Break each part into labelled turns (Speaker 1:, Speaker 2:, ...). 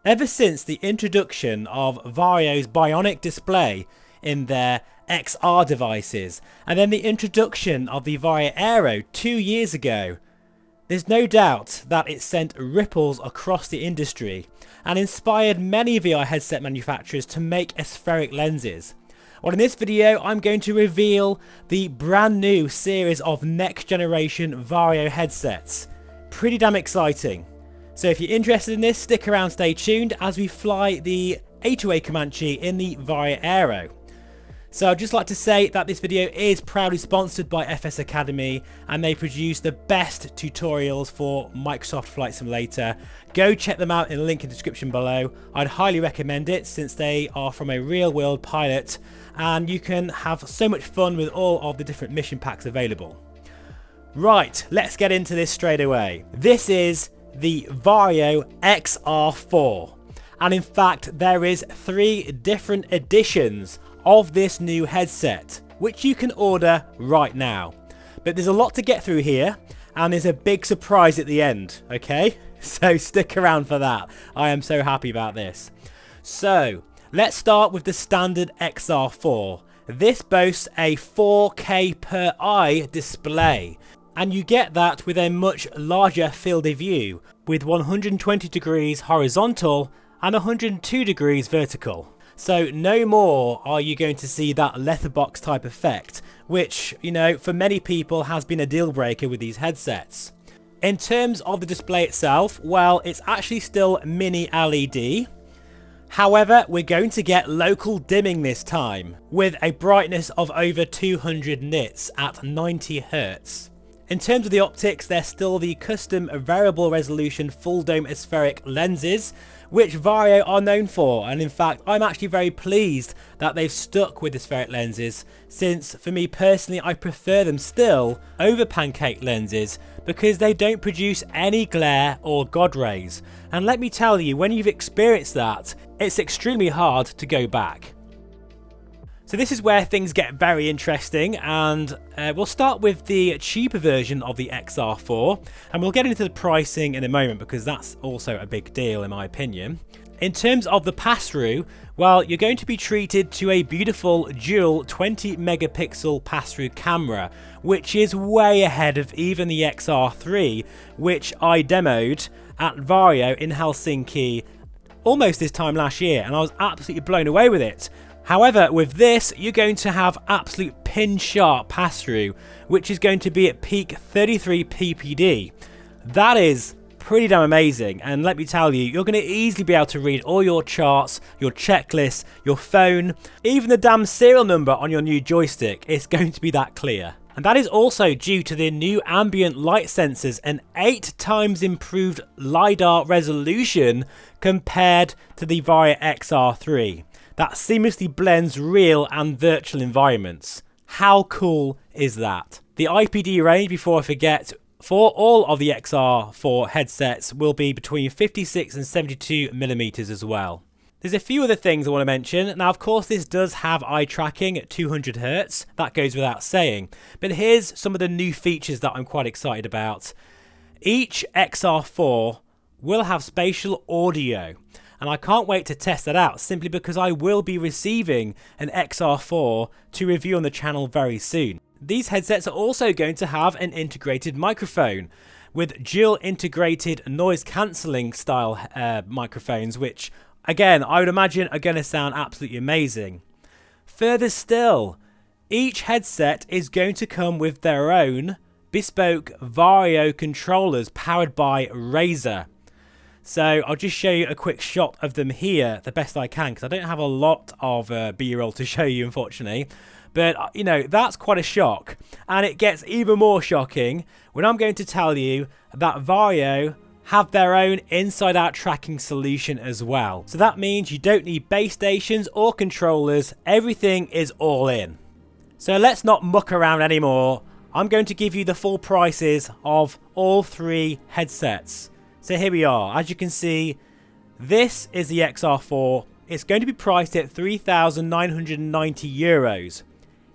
Speaker 1: Ever since the introduction of Varjo's bionic display in their XR devices, and then the introduction of the Varjo Aero 2 years ago, there's no doubt that it sent ripples across the industry and inspired many VR headset manufacturers to make aspheric lenses. Well, in this video, I'm going to reveal the brand new series of next generation Varjo headsets. Pretty damn exciting. So if you're interested in this, stick around, stay tuned as we fly the 808 Comanche in the Varjo Aero. So I'd just like to say that this video is proudly sponsored by FS Academy, and they produce the best tutorials for Microsoft Flight Simulator. Go check them out in the link in the description below. I'd highly recommend it since they are from a real world pilot and you can have so much fun with all of the different mission packs available. Right, let's get into this straight away. This is the Varjo XR4, and in fact there is 3 different editions of this new headset which you can order right now, but there's a lot to get through here and there's a big surprise at the end, okay? So stick around for that. I am so happy about this. So let's start with the standard XR4. This boasts a 4K per eye display, and you get that with a much larger field of view with 120 degrees horizontal and 102 degrees vertical. So no more are you going to see that letterbox type effect, which, you know, for many people has been a deal breaker with these headsets. In terms of the display itself, well, it's actually still mini LED. However, we're going to get local dimming this time with a brightness of over 200 nits at 90 Hz. In terms of the optics, they're still the custom variable resolution full dome aspheric lenses, which Varjo are known for, and in fact I'm actually very pleased that they've stuck with aspheric lenses, since for me personally I prefer them still over pancake lenses because they don't produce any glare or god rays, and let me tell you, when you've experienced that, it's extremely hard to go back. So this is where things get very interesting, and we'll start with the cheaper version of the XR4, and we'll get into the pricing in a moment because that's also a big deal in my opinion. In terms of the pass-through, well, you're going to be treated to a beautiful dual 20 megapixel pass-through camera, which is way ahead of even the XR3, which I demoed at Varjo in Helsinki almost this time last year, and I was absolutely blown away with it. However, with this, you're going to have absolute pin-sharp pass-through, which is going to be at peak 33 ppd. That is pretty damn amazing, and let me tell you, you're going to easily be able to read all your charts, your checklists, your phone, even the damn serial number on your new joystick. It's going to be that clear. And that is also due to the new ambient light sensors and 8 times improved LiDAR resolution compared to the Varjo XR3. That seamlessly blends real and virtual environments. How cool is that? The IPD range, before I forget, for all of the XR4 headsets will be between 56 and 72mm as well. There's a few other things I want to mention. Now, of course, this does have eye tracking at 200 Hz. That goes without saying. But here's some of the new features that I'm quite excited about. Each XR4 will have spatial audio, and I can't wait to test that out simply because I will be receiving an XR4 to review on the channel very soon. These headsets are also going to have an integrated microphone with dual integrated noise cancelling style microphones, which again I would imagine are going to sound absolutely amazing. Further still, each headset is going to come with their own bespoke Varjo controllers powered by Razer. So I'll just show you a quick shot of them here, the best I can, because I don't have a lot of B-roll to show you, unfortunately. But, you know, that's quite a shock. And it gets even more shocking when I'm going to tell you that Varjo have their own inside-out tracking solution as well. So that means you don't need base stations or controllers. Everything is all in. So let's not muck around anymore. I'm going to give you the full prices of all 3 headsets. So here we are. As you can see, this is the XR4. It's going to be priced at €3,990.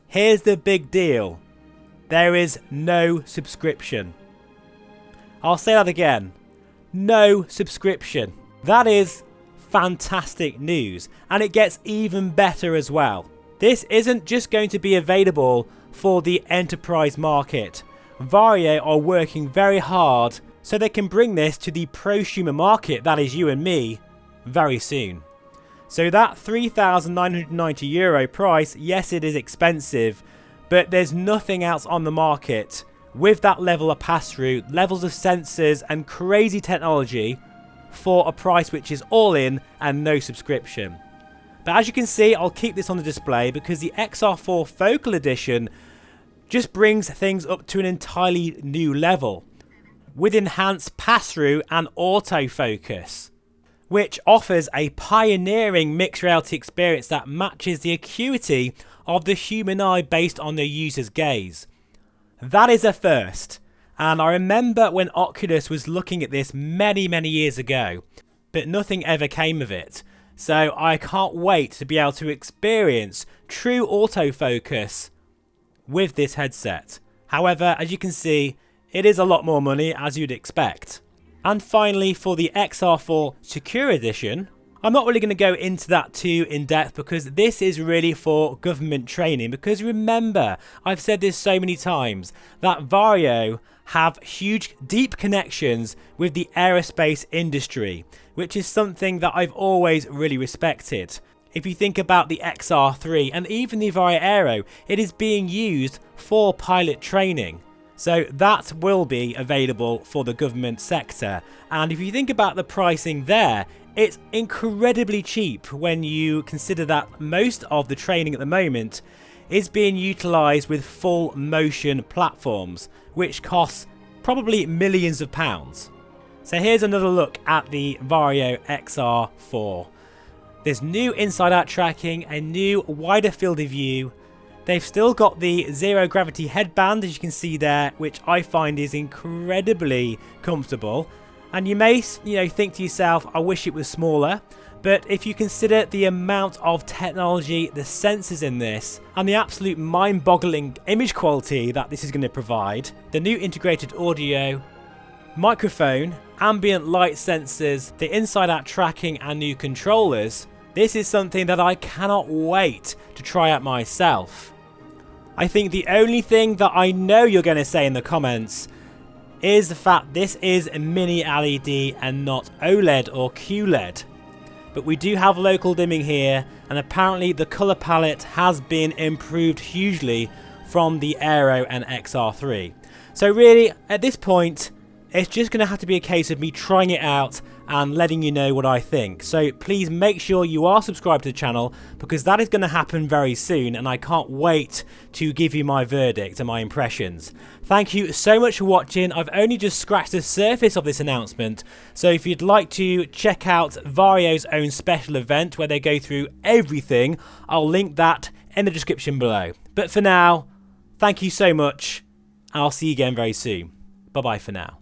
Speaker 1: Here's the big deal. There is no subscription. I'll say that again. No subscription. That is fantastic news, and it gets even better as well. This isn't just going to be available for the enterprise market. Varjo are working very hard so they can bring this to the prosumer market, that is you and me, very soon. So that €3,990 price, yes, it is expensive, but there's nothing else on the market with that level of pass-through, levels of sensors and crazy technology for a price which is all in and no subscription. But as you can see, I'll keep this on the display because the XR4 Focal Edition just brings things up to an entirely new level with enhanced pass-through and autofocus, which offers a pioneering mixed reality experience that matches the acuity of the human eye based on the user's gaze. That is a first, and I remember when Oculus was looking at this many years ago, but nothing ever came of it. So I can't wait to be able to experience true autofocus with this headset. However, as you can see, it is a lot more money, as you'd expect. And finally, for the XR4 Secure Edition, I'm not really going to go into that too in depth because this is really for government training. Because remember, I've said this so many times, that Varjo have huge, deep connections with the aerospace industry, which is something that I've always really respected. If you think about the XR3 and even the Varjo Aero, it is being used for pilot training. So that will be available for the government sector. And if you think about the pricing there, it's incredibly cheap when you consider that most of the training at the moment is being utilised with full motion platforms, which costs probably millions of pounds. So here's another look at the Varjo XR4. There's new inside out tracking, a new wider field of view. They've still got the zero gravity headband, as you can see there, which I find is incredibly comfortable. And you may, think to yourself, I wish it was smaller. But if you consider the amount of technology, the sensors in this, and the absolute mind-boggling image quality that this is going to provide, the new integrated audio, microphone, ambient light sensors, the inside-out tracking and new controllers, this is something that I cannot wait to try out myself. I think the only thing that I know you're going to say in the comments is the fact this is a mini LED and not OLED or QLED. But we do have local dimming here, and apparently the colour palette has been improved hugely from the Aero and XR3. So really, at this point, it's just going to have to be a case of me trying it out and letting you know what I think. So please make sure you are subscribed to the channel, because that is going to happen very soon, and I can't wait to give you my verdict and my impressions. Thank you so much for watching. I've only just scratched the surface of this announcement, so if you'd like to check out Varjo's own special event where they go through everything, I'll link that in the description below. But for now, thank you so much. I'll see you again very soon. Bye bye for now.